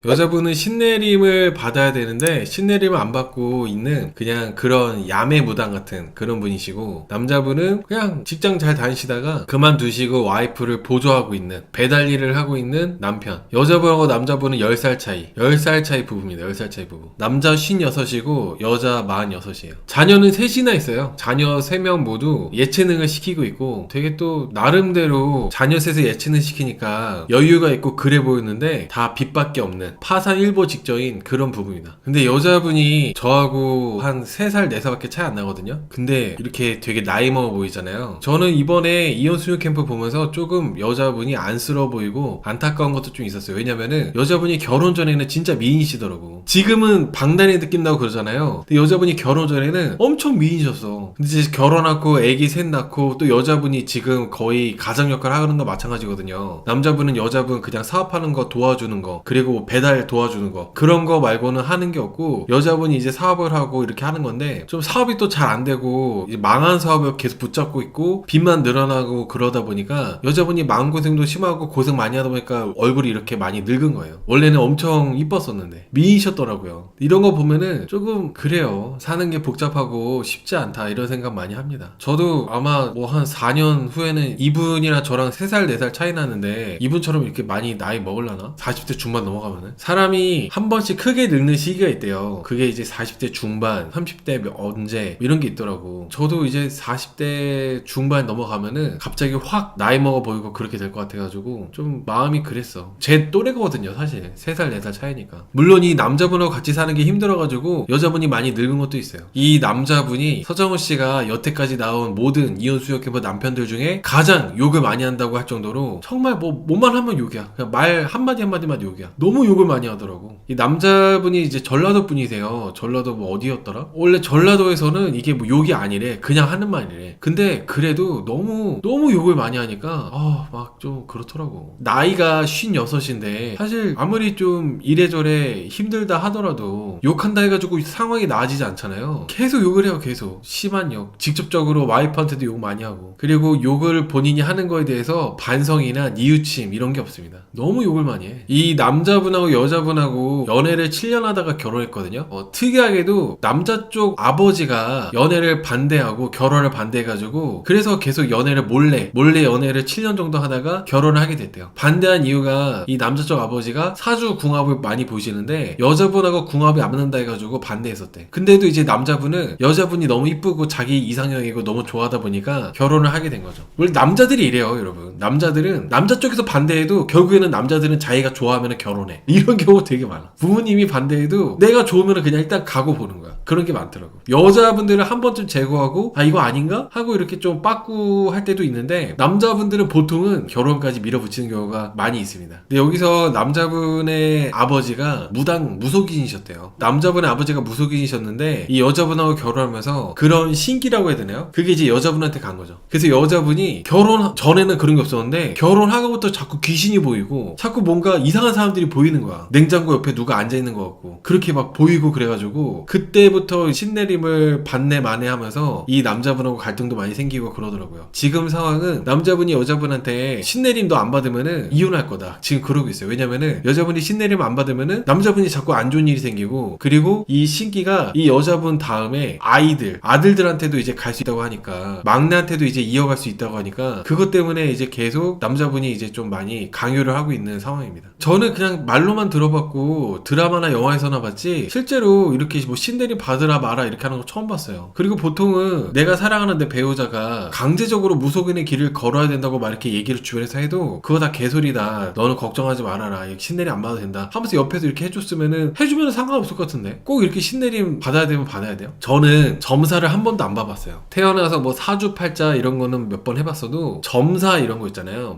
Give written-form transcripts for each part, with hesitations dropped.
여자분은 신내림을 받아야 되는데 신내림을 안 받고 있는 그냥 그런 야매 무당 같은 그런 분이시고, 남자분은 그냥 직장 잘 다니시다가 그만두시고 와이프를 보조하고 있는 배달 일을 하고 있는 남편. 여자분하고 남자분은 10살 차이 부부입니다. 10살 차이 부부. 남자 56이고 여자 46이에요. 자녀는 셋이나 있어요. 자녀 3명 모두 예체능을 시키고 있고, 되게 또 나름대로 자녀 셋을 예체능 시키니까 여유가 있고 그래 보이는데 다 빚밖에 없는 파산 일보 직전인 그런 부부입니다. 근데 여자분이 저하고 한 3살 4살밖에 차이 안 나거든요. 근데 이렇게 되게 나이 먹어 보이잖아요. 저는 이번에 이혼 수요 캠프 보면서 조금 여자분이 안쓰러워 보이고 안타까운 것도 좀 있었어요. 왜냐면은 여자분이 결혼 전에는 진짜 미인이시더라고. 지금은 방단의 느낌 나고 그러잖아요. 근데 여자분이 결혼 전에는 엄청 미인이셨어. 근데 이제 결혼하고 애기 셋 낳고 또 여자분이 지금 거의 가장 역할을 하는 거 마찬가지거든요. 남자분은 여자분 그냥 사업하는 거 도와주는 거, 그리고 배달 도와주는 거, 그런 거 말고는 하는 게 없고, 여자분이 이제 사업을 하고 이렇게 하는 건데 좀 사업이 또 잘 안 되고 이제 망한 사업을 계속 붙잡고 있고 빚만 늘어나고 그러다 보니까 여자분이 마음고생도 심하고 고생 많이 하다 보니까 얼굴이 이렇게 많이 늙은 거예요. 원래는 엄청 이뻤었는데 미인이셨더라고요. 이런 거 보면은 조금 그래요. 사는 게 복잡하고 쉽지 않다 이런 생각 많이 합니다. 저도 아마 뭐 한 4년 후에는 이분이랑 저랑 3살 4살 차이 나는데 이분처럼 이렇게 많이 나이 먹을라나? 40대 중반 넘어가면은 사람이 한 번씩 크게 늙는 시기가 있대요. 그게 이제 40대 중반, 30대 언제 이런 게 있더라고. 저도 이제 40대 중반 넘어가면은 갑자기 확 나이 먹어 보이고 그렇게 될 것 같아가지고 좀 마음이 그랬어. 제 또래거든요 사실. 3살 4살 차이니까. 물론 이 남자분하고 같이 사는 게 힘들어가지고 여자분이 많이 늙은 것도 있어요. 이 남자분이 서정우 씨가 여태까지 나온 모든 이혼 수요 캠프 남편들 중에 가장 욕을 많이 한다고 할 정도로, 정말 뭐만 하면 욕이야. 그냥 말 한마디만 욕이야. 너무 욕을 많이 하더라고. 이 남자분이 이제 전라도 분이세요. 전라도 뭐 어디였더라? 원래 전라도에서는 이게 뭐 욕이 아니래. 그냥 하는 말이래. 근데 그래도 너무 욕을 많이 하니까 막 좀 그렇더라고. 나이가 56인데 사실 아무리 좀 이래저래 힘들다 하더라도 욕한다 해가지고 상황이 나아지지 않잖아요. 계속 욕을 해요. 계속 심한 욕. 직접적으로 와이프한테도 욕 많이 하고, 그리고 욕을 본인이 하는 거에 대해서 반성이나 뉘우침 이런 게 없습니다. 너무 욕을 많이 해. 이 남자분하고 여자분하고 연애를 7년 하다가 결혼했거든요. 특이하게도 남자 쪽 아버지가 연애를 반대하고 결혼을 반대해가지고, 그래서 계속 연애를 몰래 연애를 7년 정도 하다가 결혼을 하게 됐대요. 반대한 이유가 이 남자 쪽 아버지가 사주 궁합을 많이 보시는데 여자분하고 궁합이 안 맞는다 해가지고 반대했었대. 근데도 이제 남자분은 여자분이 너무 이쁘고 자기 이상형이고 너무 좋아하다 보니까 결혼을 하게 된 거죠. 원래 남자들이 이래요 여러분. 남자들은 남자 쪽에서 반대해도 결국에는 남자들은 자기가 좋아하면 결혼해. 이런 경우 되게 많아. 부모님이 반대해도 내가 좋으면 그냥 일단 가고 보는 거야. 그런 게 많더라고. 여자분들은 한 번쯤 제거하고 이거 아닌가? 하고 이렇게 좀 빠꾸할 때도 있는데, 남자분들은 보통은 결혼까지 밀어붙이는 경우가 많이 있습니다. 근데 여기서 남자분의 아버지가 무속인이셨대요. 남자분의 아버지가 무속인이셨는데 이 여자분하고 결혼하면서 그런 신기라고 해야 되나요? 그게 이제 여자분한테 간 거죠. 그래서 여자분이 결혼 전에는 그런 게 없었는데 결혼하고부터 자꾸 귀신이 보이고 자꾸 뭔가 이상한 사람들이 보이는 거야. 냉장고 옆에 누가 앉아있는 것 같고 그렇게 막 보이고, 그래가지고 그때부터 신내림을 받네 마네 하면서 이 남자분하고 갈등도 많이 생기고 그러더라고요. 지금 상황은 남자분이 여자분한테 신내림도 안 받으면은 이혼할 거다 지금 그러고 있어요. 왜냐면은 여자분이 신내림 안 받으면은 남자분이 자꾸 안 좋은 일이 생기고, 그리고 이 신기가 이 여자분 다음에 아들들한테도 이제 갈 수 있다고 하니까, 막내한테도 이제 이어갈 수 있다고 하니까, 그것 때문에 이제 계속 남자분이 이제 좀 많이 강요를 하고 있는 상황입니다. 저는 그냥 말로만 들어봤고 드라마나 영화에서나 봤지 실제로 이렇게 뭐 신내림 받으라 마라 이렇게 하는 거 처음 봤어요. 그리고 보통은 내가 사랑하는 내 배우자가 강제적으로 무속인의 길을 걸어야 된다고 막 이렇게 얘기를 주변에서 해도 그거 다 개소리다, 너는 걱정하지 말아라, 신내림 안 받아도 된다 하면서 옆에서 이렇게 해줬으면은 상관없을 것 같은데, 꼭 이렇게 신내림 받아야 되면 받아야 돼요? 저는 점사를 한 번도 안 봐봤어요. 태어나서 뭐 사주팔자 이런 거는 몇 번 해봤어도 점사 이런 거 있잖아요,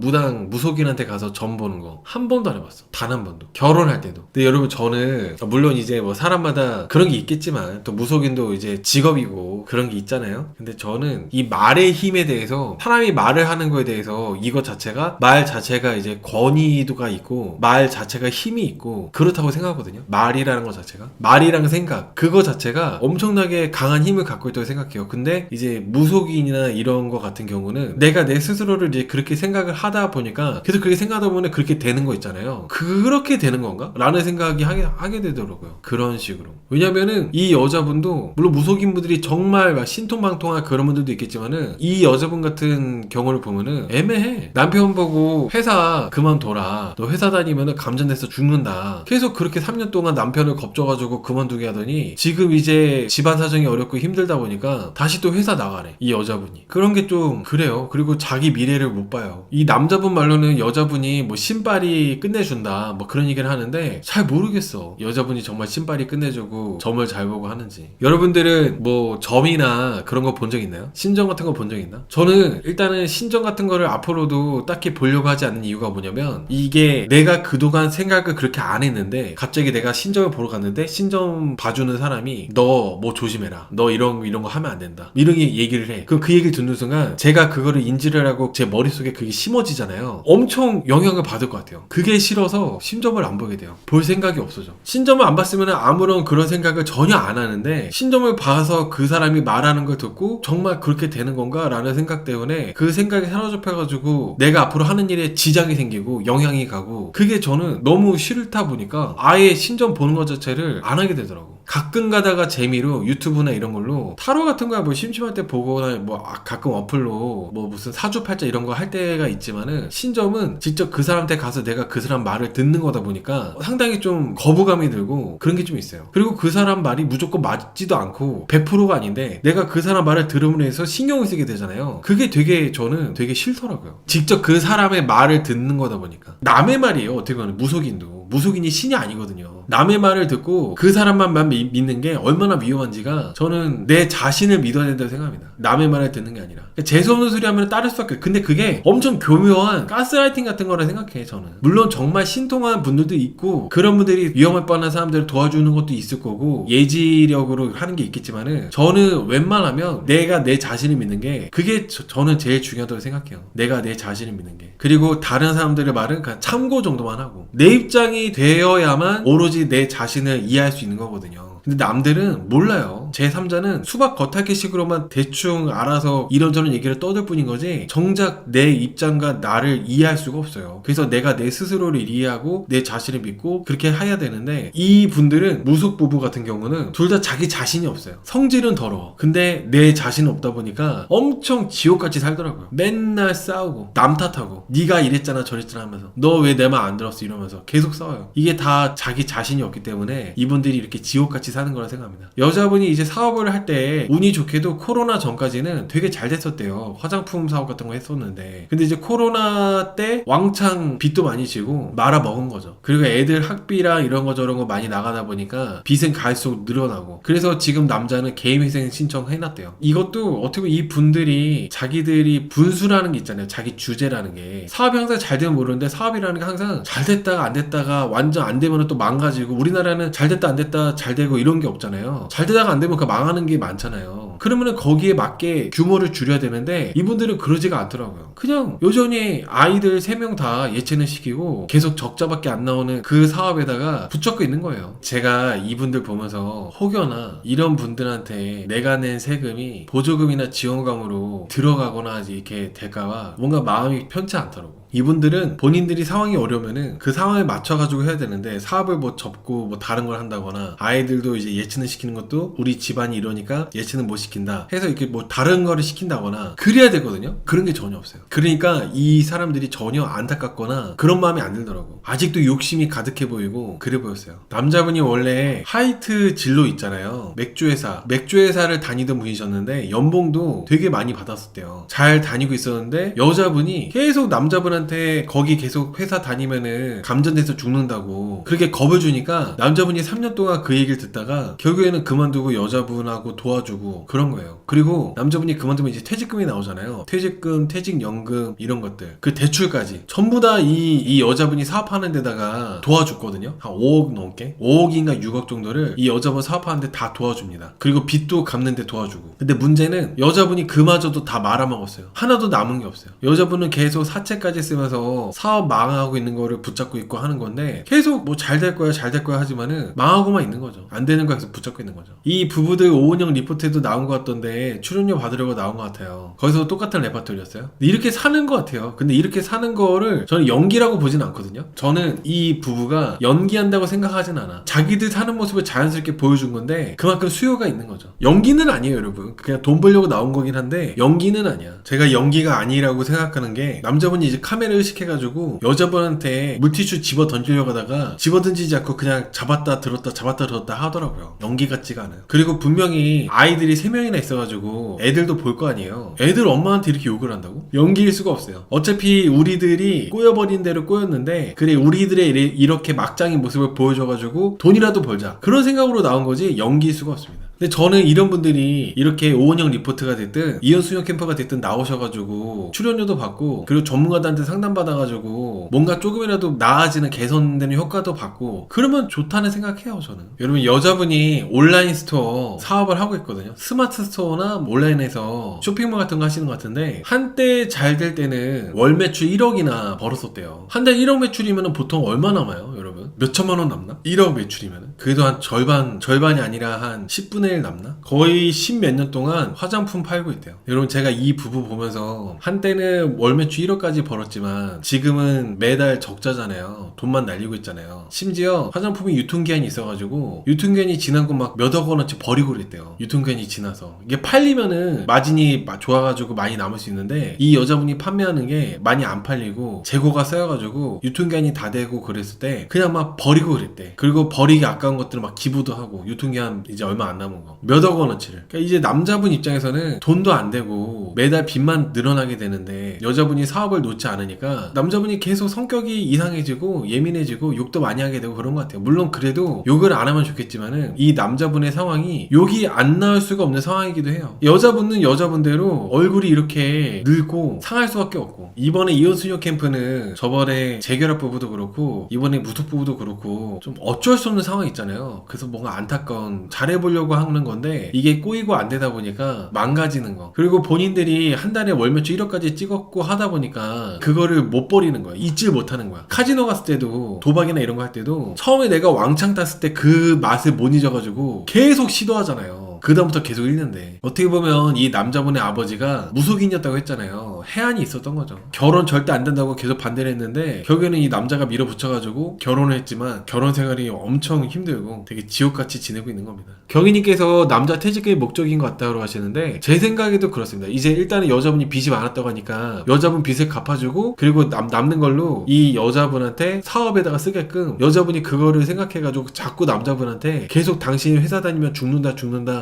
무속인한테 가서 점 보는 거 한 번도 안 해봤어. 단 한 번도. 결혼할 때도. 근데 여러분, 저는 물론 이제 뭐 사람마다 그런 게 있겠지만 또 무속인도 이제 직업이고 그런 게 있잖아요. 근데 저는 이 말의 힘에 대해서, 사람이 말을 하는 거에 대해서 말 자체가 이제 권위도가 있고 말 자체가 힘이 있고 그렇다고 생각하거든요. 말이라는 것 자체가, 말이랑 생각, 그거 자체가 엄청나게 강한 힘을 갖고 있다고 생각해요. 근데 이제 무속인이나 이런 거 같은 경우는 내가 내 스스로를 이제 그렇게 생각을 하다 보니까 계속 그렇게 생각하다 보면 그렇게 되는 거 있잖아요. 그렇게 되는 건가? 라는 생각이 하게 되더라고요. 그런 식으로. 왜냐면은 이 여자분도 물론 무속인 분들이 정말 막 신통방통한 그런 분들도 있겠지만은 이 여자분 같은 경우를 보면은 애매해. 남편 보고 회사 그만둬라. 너 회사 다니면은 감전돼서 죽는다. 계속 그렇게 3년 동안 남편을 겁줘가지고 그만두게 하더니 지금 이제 집안 사정이 어렵고 힘들다 보니까 다시 또 회사 나가래. 이 여자분이. 그런 게 좀 그래요. 그리고 자기 미래를 못 봐요. 이 남자분 말로는 여자분이 뭐 신발이 끝내준다 뭐 그런 얘기를 하는데 잘 모르겠어. 여자분이 정말 신발이 끝내주고 점을 잘 보고 하는지. 여러분들은 뭐 점이나 그런 거 본 적 있나요? 신점 같은 거 본 적 있나? 저는 일단은 신점 같은 거를 앞으로도 딱히 보려고 하지 않는 이유가 뭐냐면 이게 내가 그동안 생각을 그렇게 안 했는데 갑자기 내가 신점을 보러 갔는데 신점 봐주는 사람이 너 뭐 조심해라. 너 이런 거 하면 안 된다. 이런 얘기를 해. 그럼 그 얘기를 듣는 순간 제가 그거를 인지를 하고 제 머릿속에 그게 심어지잖아요. 엄청 영향을 받을 것 같아요. 그게 싫어서 신점을 안 보게 돼요. 볼 생각이 없어져. 신점을 안 봤으면 아무런 그런 생각을 전혀 안 하는데 신점을 봐서 그 사람이 말하는 걸 듣고 정말 그렇게 되는 건가? 라는 생각 때문에 그 생각이 사로잡혀가지고 내가 앞으로 하는 일에 지장이 생기고 영향이 가고 그게 저는 너무 싫다 보니까 아예 신점 보는 것 자체를 안 하게 되더라고. 가끔 가다가 재미로 유튜브나 이런 걸로 타로 같은 거야 뭐 심심할 때 보거나 뭐 가끔 어플로 뭐 무슨 사주팔자 이런 거 할 때가 있지만은 신점은 직접 그 사람한테 가서 내가 그 사람 말을 듣는 거다 보니까 상당히 좀 거부감이 들고 그런 게 좀 있어요. 그리고 그 사람 말이 무조건 맞지도 않고 100%가 아닌데 내가 그 사람 말을 들음으로 해서 신경을 쓰게 되잖아요. 그게 저는 되게 싫더라고요. 직접 그 사람의 말을 듣는 거다 보니까. 남의 말이에요. 어떻게 보면 무속인이 신이 아니거든요. 남의 말을 듣고 그 사람만 믿는 게 얼마나 위험한지가 저는 내 자신을 믿어야 된다고 생각합니다. 남의 말을 듣는 게 아니라. 재수없는 소리 하면 따를 수밖에 없어요. 근데 그게 엄청 교묘한 가스라이팅 같은 거라 생각해 저는. 물론 정말 신통한 분들도 있고 그런 분들이 위험할 뻔한 사람들을 도와주는 것도 있을 거고 예지력으로 하는 게 있겠지만은 저는 웬만하면 내가 내 자신을 믿는 게 그게 저는 제일 중요하다고 생각해요. 내가 내 자신을 믿는 게. 그리고 다른 사람들의 말은 그냥 참고 정도만 하고 내 입장이 되어야만 오로지 내 자신을 이해할 수 있는 거거든요. 근데 남들은 몰라요. 제3자는 수박 겉핥기식으로만 대충 알아서 이런저런 얘기를 떠들 뿐인 거지 정작 내 입장과 나를 이해할 수가 없어요. 그래서 내가 내 스스로를 이해하고 내 자신을 믿고 그렇게 해야 되는데 이 분들은 무속 부부 같은 경우는 둘 다 자기 자신이 없어요. 성질은 더러워. 근데 내 자신은 없다 보니까 엄청 지옥같이 살더라고요. 맨날 싸우고 남 탓하고 네가 이랬잖아 저랬잖아 하면서 너 왜 내 말 안 들었어 이러면서 계속 싸워요. 이게 다 자기 자신이 없기 때문에 이분들이 이렇게 지옥같이 사는 거라 생각합니다. 여자분이 이제 사업을 할 때 운이 좋게도 코로나 전까지는 되게 잘 됐었대요. 화장품 사업 같은 거 했었는데 근데 이제 코로나 때 왕창 빚도 많이 지고 말아먹은 거죠. 그리고 애들 학비랑 이런 거 저런 거 많이 나가다 보니까 빚은 갈수록 늘어나고 그래서 지금 남자는 개인회생 신청해놨대요. 이것도 어떻게 보면 이 분들이 자기들이 분수라는 게 있잖아요. 자기 주제라는 게 사업이 항상 잘 되면 모르는데 사업이라는 게 항상 잘 됐다가 안 됐다가 완전 안 되면 또 망가지고 우리나라는 잘 됐다 안 됐다 잘 되고 이런 게 없잖아요. 잘 되다가 안 되면 그 망하는 게 많잖아요. 그러면은 거기에 맞게 규모를 줄여야 되는데 이분들은 그러지가 않더라고요. 그냥 여전히 아이들 3명 다 예체능 시키고 계속 적자밖에 안 나오는 그 사업에다가 붙잡고 있는 거예요. 제가 이분들 보면서 혹여나 이런 분들한테 내가 낸 세금이 보조금이나 지원금으로 들어가거나 이렇게 될까봐 뭔가 마음이 편치 않더라고. 이분들은 본인들이 상황이 어려우면은 그 상황에 맞춰가지고 해야 되는데 사업을 뭐 접고 뭐 다른 걸 한다거나 아이들도 이제 예체능 시키는 것도 우리 집안이 이러니까 예체능 못 시킨다 해서 이렇게 뭐 다른 거를 시킨다거나 그래야 되거든요. 그런 게 전혀 없어요. 그러니까 이 사람들이 전혀 안타깝거나 그런 마음이 안 들더라고. 아직도 욕심이 가득해 보이고 그래 보였어요. 남자분이 원래 하이트 진로 있잖아요. 맥주회사를 다니던 분이셨는데 연봉도 되게 많이 받았었대요. 잘 다니고 있었는데 여자분이 계속 남자분한테 거기 계속 회사 다니면은 감전돼서 죽는다고 그렇게 겁을 주니까 남자분이 3년 동안 그 얘기를 듣다가 결국에는 그만두고 여자분하고 도와주고 그런 거예요. 그리고 남자분이 그만두면 이제 퇴직금이 나오잖아요. 퇴직금, 퇴직연금 이런 것들 그 대출까지 전부 다 이 여자분이 사업하는 데다가 도와줬거든요. 한 5억 넘게 5억인가 6억 정도를 이 여자분 사업하는데 다 도와줍니다. 그리고 빚도 갚는데 도와주고. 근데 문제는 여자분이 그마저도 다 말아먹었어요. 하나도 남은 게 없어요. 여자분은 계속 사채까지 쓰면서 사업 망하고 있는 거를 붙잡고 있고 하는 건데 계속 뭐 잘 될 거야 잘 될 거야 하지만은 망하고만 있는 거죠. 안 되는 거에서 붙잡고 있는 거죠. 이 부부들 오은영 리포트에도 나온 것 같던데 출연료 받으려고 나온 것 같아요. 거기서 똑같은 레파토리였어요. 이렇게 사는 것 같아요. 근데 이렇게 사는 거를 저는 연기라고 보진 않거든요. 저는 이 부부가 연기한다고 생각하진 않아. 자기들 사는 모습을 자연스럽게 보여준 건데 그만큼 수요가 있는 거죠. 연기는 아니에요, 여러분. 그냥 돈 벌려고 나온 거긴 한데 연기는 아니야. 제가 연기가 아니라고 생각하는 게 남자분이 이제 카메라 의식해가지고 여자분한테 물티슈 집어 던지려고 하다가 집어 던지지 않고 그냥 잡았다 들었다 잡았다 들었다 하더라고요. 연기 같지가 않아요. 그리고 분명히 아이들이 3명이나 있어가지고 애들도 볼 거 아니에요. 애들 엄마한테 이렇게 욕을 한다고? 연기일 수가 없어요. 어차피 우리들이 꼬여버린 대로 꼬였는데 그래 우리들의 이렇게 막장인 모습을 보여줘가지고 돈이라도 벌자 그런 생각으로 나온 거지 연기일 수가 없습니다. 근데 저는 이런 분들이 이렇게 오은영 리포트가 됐든 이현수영 캠퍼가 됐든 나오셔가지고 출연료도 받고 그리고 전문가들한테 상담받아가지고 뭔가 조금이라도 나아지는 개선되는 효과도 받고 그러면 좋다는 생각해요. 저는 여러분 여자분이 온라인 스토어 사업을 하고 있거든요. 스마트 스토어나 온라인에서 쇼핑몰 같은 거 하시는 것 같은데 한때 잘 될 때는 월 매출 1억이나 벌었었대요. 한 달 1억 매출이면 보통 얼마 남아요 여러분? 몇 천만 원 남나? 1억 매출이면 그래도 한 절반이 아니라 한 10분의 1 남나? 거의 10 몇 년 동안 화장품 팔고 있대요. 여러분 제가 이 부부 보면서 한때는 월 매출 1억까지 벌었지만 지금은 매달 적자잖아요. 돈만 날리고 있잖아요. 심지어 화장품이 유통기한이 있어가지고 유통기한이 지난 거 막 몇억 원어치 버리고 그랬대요. 유통기한이 지나서 이게 팔리면은 마진이 좋아가지고 많이 남을 수 있는데 이 여자분이 판매하는 게 많이 안 팔리고 재고가 쌓여가지고 유통기한이 다 되고 그랬을 때 그냥 막 버리고 그랬대. 그리고 버리기 아까운 것들을 막 기부도 하고 유통기한 이제 얼마 안 남은 거 몇억 원어치를. 그러니까 이제 남자분 입장에서는 돈도 안 되고 매달 빚만 늘어나게 되는데 여자분이 사업을 놓지 않으니까 남자분이 계속 성격이 이상해지고 예민해지고 욕도 많이 하게 되고 그런 것 같아요. 물론 그래도 욕을 안 하면 좋겠지만은 이 남자분의 상황이 욕이 안 나올 수가 없는 상황이기도 해요. 여자분은 여자분대로 얼굴이 이렇게 늙고 상할 수밖에 없고 이번에 이혼수녀 캠프는 저번에 재결합 부부도 그렇고 이번에 무속 부부도 그렇고 좀 어쩔 수 없는 상황이 있잖아요. 그래서 뭔가 안타까운 잘해보려고 하는 건데 이게 꼬이고 안 되다 보니까 망가지는 거. 그리고 본인들이 한 달에 월 매출 1억까지 찍었고 하다 보니까 그거를 못 버리는 거야. 잊질 못하는 거야. 카지노 갔을 때도 도박이나 이런 거 할 때도 처음에 내가 왕창 땄을 때 그 맛을 못 잊어가지고 계속 시도하잖아요. 그 다음부터 계속 읽는데 어떻게 보면 이 남자분의 아버지가 무속인이었다고 했잖아요. 해안이 있었던 거죠. 결혼 절대 안 된다고 계속 반대를 했는데 결국에는 이 남자가 밀어붙여가지고 결혼을 했지만 결혼 생활이 엄청 힘들고 되게 지옥같이 지내고 있는 겁니다. 경희님께서 남자 퇴직의 목적인 것 같다고 하시는데 제 생각에도 그렇습니다. 이제 일단은 여자분이 빚이 많았다고 하니까 여자분 빚을 갚아주고 그리고 남는 걸로 이 여자분한테 사업에다가 쓰게끔 여자분이 그거를 생각해가지고 자꾸 남자분한테 계속 당신이 회사 다니면 죽는다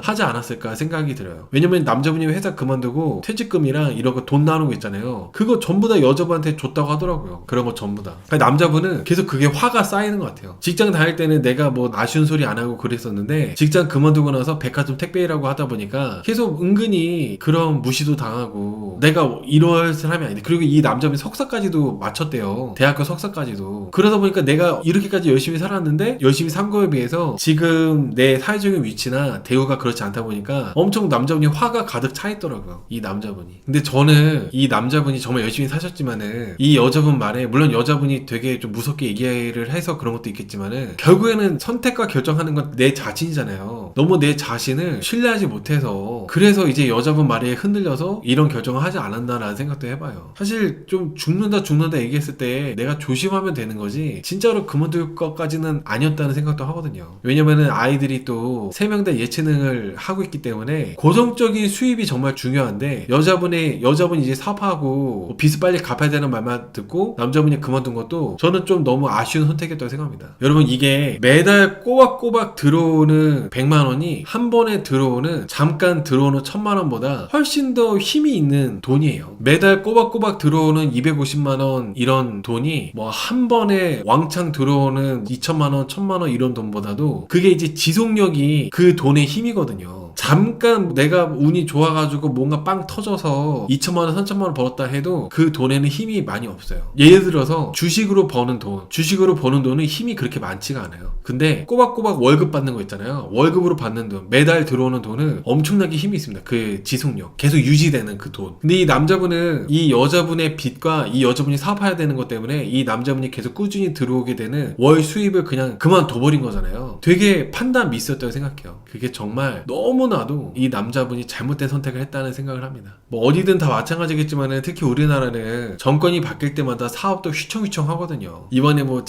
하지 않았을까 생각이 들어요. 왜냐면 남자분이 회사 그만두고 퇴직금이랑 이런 거 돈 나누는 거 있잖아요. 그거 전부 다 여자분한테 줬다고 하더라고요. 그런 거 전부 다. 남자분은 계속 그게 화가 쌓이는 것 같아요. 직장 다닐 때는 내가 뭐 아쉬운 소리 안 하고 그랬었는데 직장 그만두고 나서 백화점 택배일하고 하다 보니까 계속 은근히 그런 무시도 당하고 내가 이럴 사람이 아닌데 그리고 이 남자분이 석사까지도 마쳤대요. 대학교 석사까지도. 그러다 보니까 내가 이렇게까지 열심히 살았는데 열심히 산 거에 비해서 지금 내 사회적인 위치나 대우가 그렇지 않다 보니까 엄청 남자분이 화가 가득 차 있더라고요. 이 남자분이. 근데 저는 이 남자분이 정말 열심히 사셨지만은 이 여자분 말에 물론 여자분이 되게 좀 무섭게 얘기를 해서 그런 것도 있겠지만은 결국에는 선택과 결정하는 건 내 자신이잖아요. 너무 내 자신을 신뢰하지 못해서 그래서 이제 여자분 말에 흔들려서 이런 결정을 하지 않았나라는 생각도 해봐요. 사실 좀 죽는다 얘기했을 때 내가 조심하면 되는 거지 진짜로 그만둘 것까지는 아니었다는 생각도 하거든요. 왜냐면은 아이들이 또 3명 다 예체능을 하고 있기 때문에 고정적인 수입이 정말 중요한데 여자분이 이제 사업하고 빚을 빨리 갚아야 되는 말만 듣고 남자분이 그만둔 것도 저는 좀 너무 아쉬운 선택이었다고 생각합니다. 여러분 이게 매달 꼬박꼬박 들어오는 100만 원이 한 번에 들어오는 잠깐 들어오는 1000만 원보다 훨씬 더 힘이 있는 돈이에요. 매달 꼬박꼬박 들어오는 250만 원 이런 돈이 뭐 한 번에 왕창 들어오는 2천만 원, 1000만 원 이런 돈보다도 그게 이제 지속력이 그 돈의 힘이거든요. 잠깐 내가 운이 좋아가지고 뭔가 빵 터져서 2천만 원 3천만 원 벌었다 해도 그 돈에는 힘이 많이 없어요. 예를 들어서 주식으로 버는 돈은 힘이 그렇게 많지가 않아요. 근데 꼬박꼬박 월급 받는 거 있잖아요. 월급으로 받는 돈, 매달 들어오는 돈은 엄청나게 힘이 있습니다. 그 지속력, 계속 유지되는 그 돈. 근데 이 남자분은 이 여자분의 빚과 이 여자분이 사업해야 되는 것 때문에 이 남자분이 계속 꾸준히 들어오게 되는 월 수입을 그냥 그만둬버린 거잖아요. 되게 판단 미스였다고 생각해요. 그게 정말 너무나도 이 남자분이 잘못된 선택을 했다는 생각을 합니다. 뭐 어디든 다 마찬가지겠지만은 특히 우리나라는 정권이 바뀔 때마다 사업도 휘청휘청 하거든요. 이번에 뭐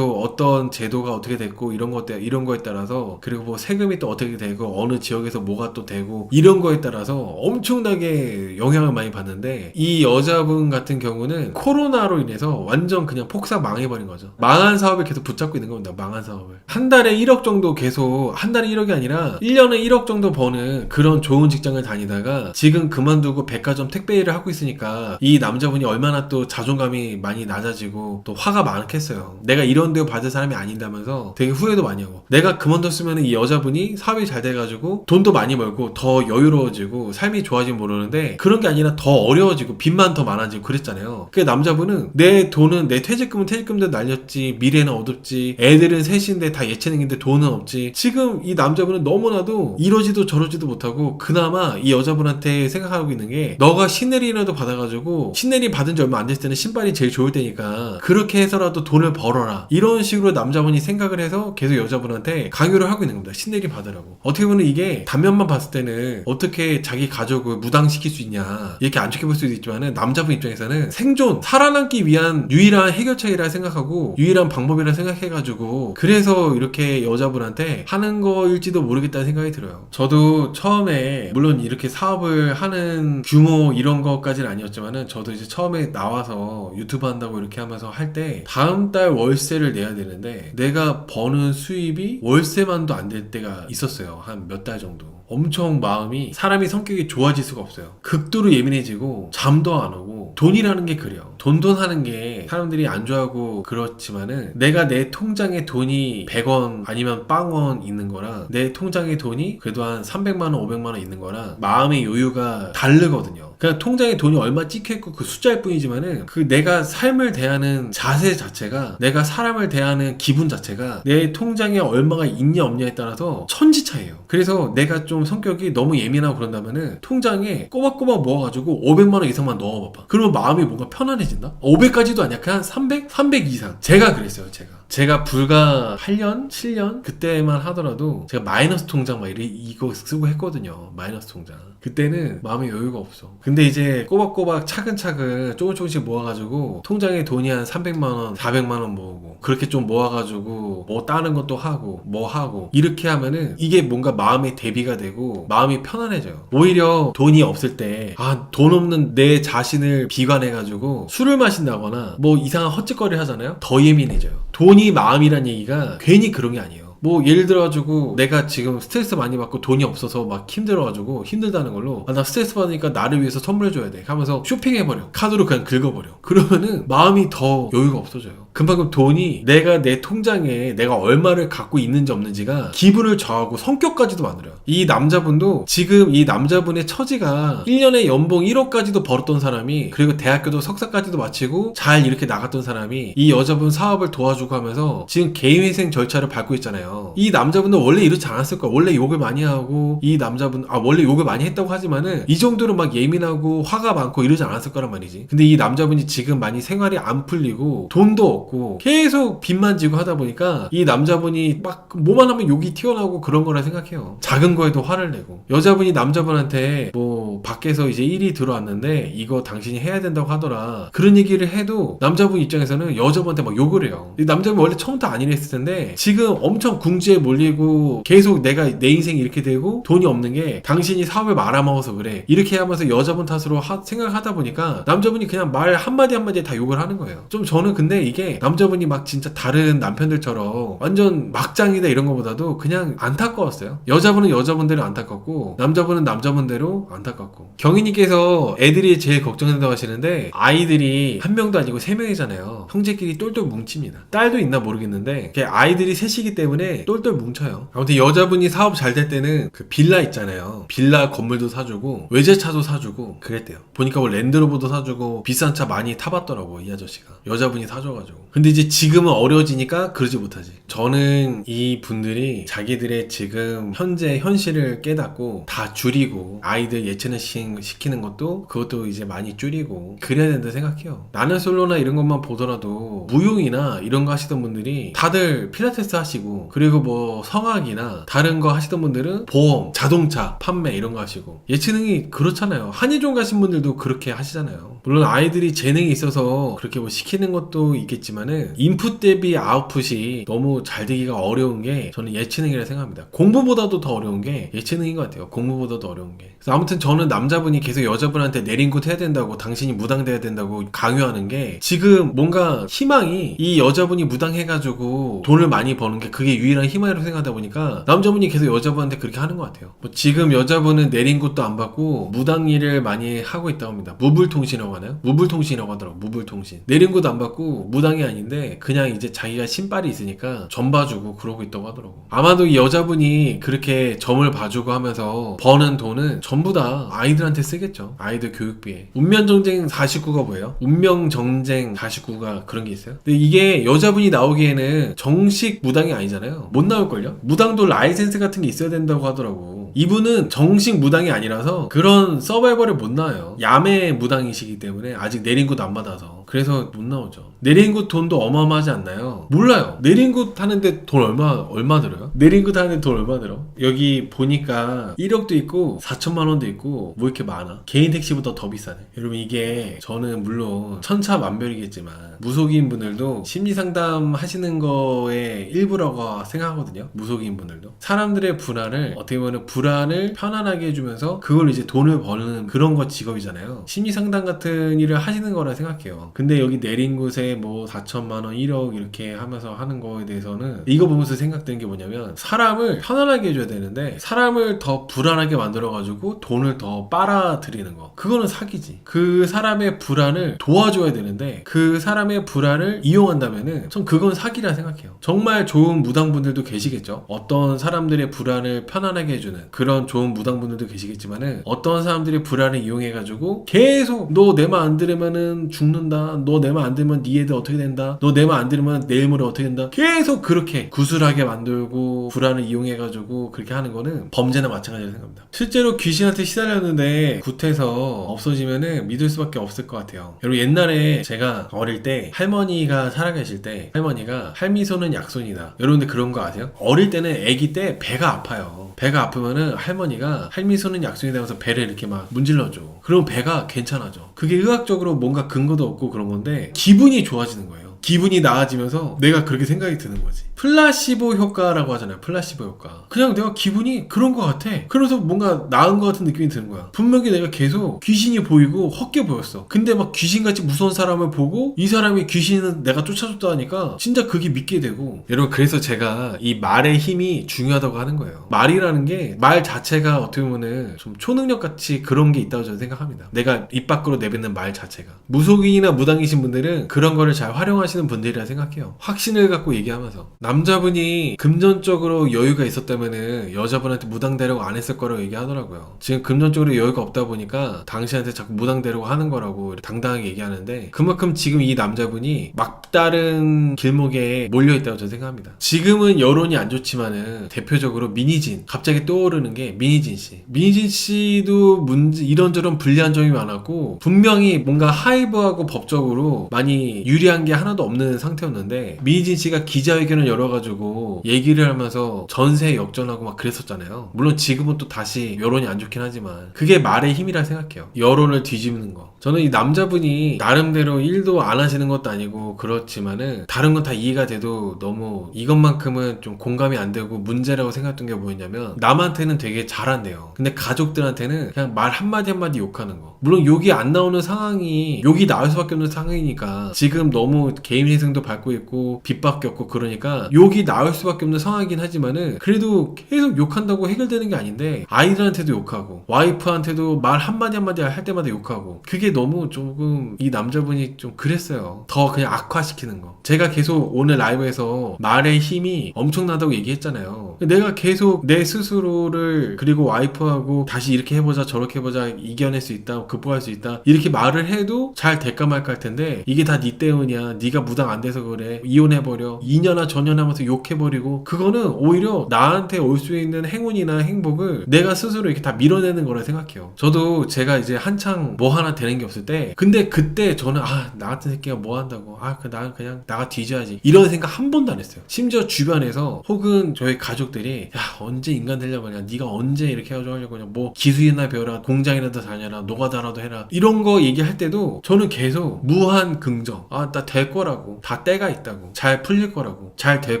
어떤 제도가 어떻게 됐고 이런 거에 따라서, 그리고 뭐 세금이 또 어떻게 되고 어느 지역에서 뭐가 또 되고 이런 거에 따라서 엄청나게 영향을 많이 받는데, 이 여자분 같은 경우는 코로나로 인해서 완전 그냥 폭삭 망해버린 거죠. 망한 사업을 계속 붙잡고 있는 겁니다. 망한 사업을. 한 달에 1억 정도 계속, 한 달에 1억이 아니라 1년에 1억 정도 버는 그런 좋은 직장을 다니다가 지금 그만두고 백화점 택배 일을 하고 있으니까 이 남자분이 얼마나 또 자존감이 많이 낮아지고 또 화가 많겠어요. 내가 이런 데 받을 사람이 아닌다면서 되게 후회도 많이 하고, 내가 그만뒀으면 이 여자분이 사업이 잘 돼가지고 돈도 많이 벌고 더 여유로워지고 삶이 좋아지면 모르는데, 그런 게 아니라 더 어려워지고 빚만 더 많아지고 그랬잖아요. 그 남자분은 내 돈은, 내 퇴직금도 날렸지, 미래는 어둡지, 애들은 셋인데 다 예체능인데 돈은 없지. 지금 이 남자분은 너무나도 이러지도 저러지도 못하고 그나마 이 여자분한테 생각하고 있는 게, 너가 신내리라도 받아가지고, 신내리 받은 지 얼마 안 됐을 때는 신발이 제일 좋을 때니까 그렇게 해서라도 돈을 벌어라, 이런 식으로 남자분이 생각을 해서 계속 여자분한테 강요를 하고 있는 겁니다. 신내리 받으라고. 어떻게 보면 이게 단면만 봤을 때는 어떻게 자기 가족을 무당시킬 수 있냐 이렇게 안 좋게 볼 수도 있지만은, 남자분 입장에서는 생존, 살아남기 위한 유일한 해결책이라 생각하고 유일한 방법이라 생각해가지고 그래서 이렇게 여자분한테 하는 거일지도 모르겠다는 생각이 들어요. 저도 처음에 물론 이렇게 사업을 하는 규모 이런 것까지는 아니었지만은, 저도 이제 처음에 나와서 유튜브 한다고 이렇게 하면서 할 때 다음 달 월세를 내야 되는데 내가 버는 수입이 월세만도 안 될 때가 있었어요. 한 몇 달 정도. 엄청 마음이, 사람이 성격이 좋아질 수가 없어요. 극도로 예민해지고 잠도 안 오고. 돈이라는 게 그래요. 돈 하는 게 사람들이 안 좋아하고 그렇지만은, 내가 내 통장에 돈이 100원 아니면 빵원 있는 거랑 내 통장에 돈이 그래도 한 300만원 500만원 있는 거랑 마음의 여유가 다르거든요. 그냥 통장에 돈이 얼마 찍혀있고 그 숫자일 뿐이지만은, 그 내가 삶을 대하는 자세 자체가, 내가 사람을 대하는 기분 자체가 내 통장에 얼마가 있냐 없냐에 따라서 천지차이에요. 그래서 내가 좀 성격이 너무 예민하고 그런다면은 통장에 꼬박꼬박 모아가지고 500만원 이상만 넣어봐봐. 그러면 마음이 뭔가 편안해진다? 500까지도 아니야. 그냥 300? 300 이상. 제가 그랬어요. 제가 불과 8년? 7년? 그때만 하더라도 제가 마이너스 통장 막 이거 쓰고 했거든요. 마이너스 통장. 그때는 마음에 여유가 없어. 근데 이제 꼬박꼬박 차근차근 조금씩 모아가지고 통장에 돈이 한 300만원, 400만원 모으고, 그렇게 좀 모아가지고 뭐 다른 것도 하고 뭐 하고 이렇게 하면은 이게 뭔가 마음의 대비가 되고 마음이 편안해져요. 오히려 돈이 없을 때 돈 없는 내 자신을 비관해가지고 술을 마신다거나 뭐 이상한 헛짓거리를 하잖아요. 더 예민해져요. 돈이 마음이란 얘기가 괜히 그런 게 아니에요. 뭐 예를 들어가지고 내가 지금 스트레스 많이 받고 돈이 없어서 막 힘들어가지고 힘들다는 걸로, 나 스트레스 받으니까 나를 위해서 선물해줘야 돼 하면서 쇼핑해버려. 카드로 그냥 긁어버려. 그러면은 마음이 더 여유가 없어져요. 그만큼 돈이, 내가 내 통장에 내가 얼마를 갖고 있는지 없는지가 기분을 저하고 성격까지도 만들어요. 이 남자분도 지금 이 남자분의 처지가 1년에 연봉 1억까지도 벌었던 사람이, 그리고 대학교도 석사까지도 마치고 잘 이렇게 나갔던 사람이 이 여자분 사업을 도와주고 하면서 지금 개인회생 절차를 밟고 있잖아요. 이 남자분도 원래 이렇지 않았을 거야. 원래 욕을 많이 하고, 이 남자분 원래 욕을 많이 했다고 하지만은 이 정도로 막 예민하고 화가 많고 이러지 않았을 거란 말이지. 근데 이 남자분이 지금 많이 생활이 안 풀리고 돈도 없고 계속 빚만 지고 하다 보니까 이 남자분이 막 뭐만 하면 욕이 튀어나오고 그런 거라 생각해요. 작은 거에도 화를 내고. 여자분이 남자분한테 뭐 밖에서 이제 일이 들어왔는데 이거 당신이 해야 된다고 하더라, 그런 얘기를 해도 남자분 입장에서는 여자분한테 막 욕을 해요. 이 남자분 원래 처음부터 안 이랬을 텐데 지금 엄청 궁지에 몰리고 계속 내가 내 인생이 이렇게 되고 돈이 없는 게 당신이 사업을 말아먹어서 그래, 이렇게 하면서 여자분 탓으로 생각을 하다 보니까 남자분이 그냥 말 한마디 다 욕을 하는 거예요. 좀 저는 근데 이게 남자분이 막 진짜 다른 남편들처럼 완전 막장이다 이런 거보다도 그냥 안타까웠어요. 여자분은 여자분대로 안타깝고 남자분은 남자분대로 안타깝고. 경희님께서 애들이 제일 걱정된다고 하시는데, 아이들이 한 명도 아니고 3명이잖아요. 형제끼리 똘똘 뭉칩니다. 딸도 있나 모르겠는데 아이들이 셋이기 때문에 게 똘똘 뭉쳐요. 아무튼 여자분이 사업 잘 될 때는 그 빌라 있잖아요. 빌라 건물도 사주고 외제차도 사주고 그랬대요. 보니까 뭐 랜드로버도 사주고 비싼 차 많이 타봤더라고 이 아저씨가. 여자분이 사줘가지고. 근데 이제 지금은 어려워지니까 그러지 못하지. 저는 이 분들이 자기들의 지금 현재 현실을 깨닫고 다 줄이고 아이들 예체능 시키는 그것도 이제 많이 줄이고 그래야 된다 생각해요. 나는 솔로나 이런 것만 보더라도 무용이나 이런 거 하시던 분들이 다들 필라테스 하시고 그리고 뭐 성악이나 다른 거 하시던 분들은 보험, 자동차 판매 이런 거 하시고 예체능이 그렇잖아요. 한의종 가신 분들도 그렇게 하시잖아요. 물론 아이들이 재능이 있어서 그렇게 뭐 시키는 것도 있겠지만은 인풋 대비 아웃풋이 너무 잘 되기가 어려운 게 저는 예체능이라 생각합니다. 공부보다도 더 어려운 게 예체능인 것 같아요. 공부보다도 어려운 게. 그래서 아무튼 저는 남자분이 계속 여자분한테 내린굿 해야 된다고 당신이 무당돼야 된다고 강요하는 게 지금 뭔가 희망이 이 여자분이 무당해가지고 돈을 많이 버는 게 그게 유일한 희망이라고 생각하다 보니까 남자분이 계속 여자분한테 그렇게 하는 것 같아요. 뭐 지금 여자분은 내린굿도 안 받고 무당 일을 많이 하고 있다고 합니다. 무불통신이라고 하나요? 무불통신이라고 하더라고. 무불통신. 내린굿 안 받고 무당이 아닌데 그냥 이제 자기가 신발이 있으니까 점 봐주고 그러고 있다고 하더라고. 아마도 이 여자분이 그렇게 점을 봐주고 하면서 버는 돈은 전부 다 아이들한테 쓰겠죠. 아이들 교육비에. 운명정쟁 49가 뭐예요? 운명정쟁 49가 그런 게 있어요. 근데 이게 여자분이 나오기에는 정식 무당이 아니잖아요. 못 나올걸요? 무당도 라이센스 같은 게 있어야 된다고 하더라고. 이분은 정식 무당이 아니라서 그런 서바이벌에 못 나와요. 야매 무당이시기 때문에 아직 내린굿 안 받아서. 그래서 못 나오죠. 내린굿 돈도 어마어마하지 않나요? 몰라요. 내린굿 하는데 돈 얼마 들어요? 내린굿 하는데 돈 얼마 들어? 여기 보니까 1억도 있고 4천만 원도 있고 뭐 이렇게 많아. 개인 택시보다 더 비싸네. 여러분 이게 저는 물론 천차만별이겠지만 무속인 분들도 심리상담 하시는 거의 일부라고 생각하거든요. 무속인 분들도. 사람들의 불안을 어떻게 보면 불안을 편안하게 해주면서 그걸 이제 돈을 버는 그런 거 직업이잖아요. 심리상담 같은 일을 하시는 거라 생각해요. 근데 여기 내린 곳에 뭐 4천만 원, 1억 이렇게 하면서 하는 거에 대해서는 이거 보면서 생각되는 게 뭐냐면 사람을 편안하게 해줘야 되는데 사람을 더 불안하게 만들어가지고 돈을 더 빨아들이는 거. 그거는 사기지. 그 사람의 불안을 도와줘야 되는데 그 사람의 불안을 이용한다면은 전 그건 사기라 생각해요. 정말 좋은 무당분들도 계시겠죠. 어떤 사람들의 불안을 편안하게 해주는 그런 좋은 무당분들도 계시겠지만은 어떤 사람들의 불안을 이용해가지고 계속 너 내 말 안 들으면은 죽는다. 너 내 말 안 들으면 네 애들 어떻게 된다. 너 내 말 안 들으면 내일 모레 어떻게 된다. 계속 그렇게 구술하게 만들고 불안을 이용해가지고 그렇게 하는 거는 범죄나 마찬가지라고 생각합니다. 실제로 귀신한테 시달렸는데 굿해서 없어지면은 믿을 수밖에 없을 것 같아요. 여러분 옛날에 제가 어릴 때 할머니가 살아계실 때 할머니가 할미손은 약손이다. 여러분들 그런 거 아세요? 어릴 때는 아기 때 배가 아파요. 배가 아프면은 할머니가 할미손은 약손이다 하면서 배를 이렇게 막 문질러줘. 그럼 배가 괜찮아져. 그게 의학적으로 뭔가 근거도 없고 그런 건데 기분이 좋아지는 거예요. 기분이 나아지면서 내가 그렇게 생각이 드는 거지. 플라시보 효과라고 하잖아요. 플라시보 효과. 그냥 내가 기분이 그런 것 같아. 그래서 뭔가 나은 것 같은 느낌이 드는 거야. 분명히 내가 계속 귀신이 보이고 헛게 보였어. 근데 막 귀신같이 무서운 사람을 보고 이 사람이 귀신은 내가 쫓아줬다 하니까 진짜 그게 믿게 되고. 여러분 그래서 제가 이 말의 힘이 중요하다고 하는 거예요. 말이라는 게 말 자체가 어떻게 보면은 좀 초능력 같이 그런 게 있다고 저는 생각합니다. 내가 입 밖으로 내뱉는 말 자체가. 무속인이나 무당이신 분들은 그런 거를 잘 활용하시는 분들이라 생각해요. 확신을 갖고 얘기하면서. 남자분이 금전적으로 여유가 있었다면은 여자분한테 무당되려고 안 했을 거라고 얘기하더라고요. 지금 금전적으로 여유가 없다 보니까 당신한테 자꾸 무당되려고 하는 거라고 당당하게 얘기하는데 그만큼 지금 이 남자분이 막다른 길목에 몰려있다고 저는 생각합니다. 지금은 여론이 안 좋지만은 대표적으로 민희진 갑자기 떠오르는 게 민희진 씨. 민희진 씨도 이런저런 불리한 점이 많았고 분명히 뭔가 하이브하고 법적으로 많이 유리한 게 하나도 없는 상태였는데 민희진 씨가 기자회견을 열어가지고 얘기를 하면서 전세 역전하고 막 그랬었잖아요. 물론 지금은 또 다시 여론이 안 좋긴 하지만 그게 말의 힘이라 생각해요. 여론을 뒤집는 거. 저는 이 남자분이 나름대로 일도 안 하시는 것도 아니고 그렇지만은 다른 건 다 이해가 돼도 너무 이것만큼은 좀 공감이 안 되고 문제라고 생각했던 게 뭐였냐면 남한테는 되게 잘한대요. 근데 가족들한테는 그냥 말 한마디 욕하는 거. 물론 욕이 안 나오는 상황이 욕이 나올 수밖에 없는 상황이니까 지금 너무 개인 회생도 받고 있고 빚밖에 없고 그러니까 욕이 나올 수밖에 없는 상황이긴 하지만은 그래도 계속 욕한다고 해결되는 게 아닌데 아이들한테도 욕하고 와이프한테도 말 한마디 할 때마다 욕하고 그게 너무 조금 이 남자분이 좀 그랬어요. 더 그냥 악화시키는 거. 제가 계속 오늘 라이브에서 말의 힘이 엄청나다고 얘기했잖아요. 내가 계속 내 스스로를 그리고 와이프하고 다시 이렇게 해보자 저렇게 해보자 이겨낼 수 있다 극복할 수 있다 이렇게 말을 해도 잘 될까 말까 할 텐데 이게 다 네 때문이야 네가 무당 안 돼서 그래 이혼해버려 2년아 전연하면서 욕해버리고 그거는 오히려 나한테 올 수 있는 행운이나 행복을 내가 스스로 이렇게 다 밀어내는 거라 생각해요. 저도 제가 이제 한창 뭐 하나 되는 게 없을 때 근데 그때 저는 나 같은 새끼가 뭐 한다고 나는 그냥 나가 뒤져야지 이런 생각 한 번도 안 했어요. 심지어 주변에서 혹은 저희 가족들이 야 언제 인간 되려고 하냐 네가 언제 이렇게 하려고 하냐 뭐 기술이나 배워라 공장이라도 다녀라 노가다라도 해라 이런 거 얘기할 때도 저는 계속 무한 긍정 나 될 거라고 다 때가 있다고 잘 풀릴 거라고 잘 될